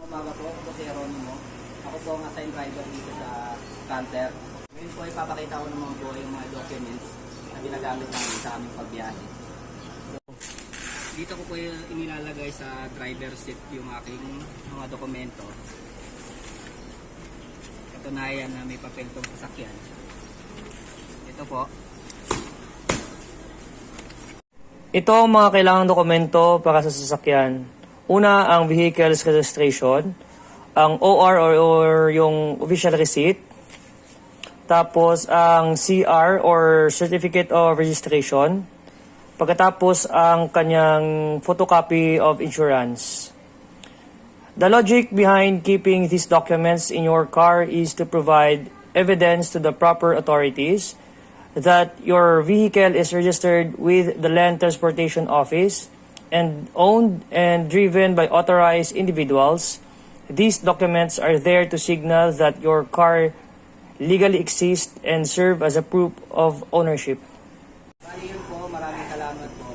Umaga po, ako po si Jeronimo. Ako po ang assigned driver dito sa Canter. Ngayon po ipapakita ko naman po yung mga documents na ginagamit namin sa aming pagbiyahe. So, dito ko po yung inilalagay sa driver seat yung aking mga dokumento. Katunayan na may papel tong sasakyan. Ito po. Ito ang mga kailangang dokumento para sa sasakyan. Una, ang vehicle's registration, ang OR or yung official receipt, tapos ang CR or Certificate of Registration, pagkatapos ang kanyang photocopy of insurance. The logic behind keeping these documents in your car is to provide evidence to the proper authorities that your vehicle is registered with the Land Transportation Office and owned and driven by authorized individuals. These documents are there to signal that your car legally exists and serve as a proof of ownership. Bali yun po, maraming salamat po.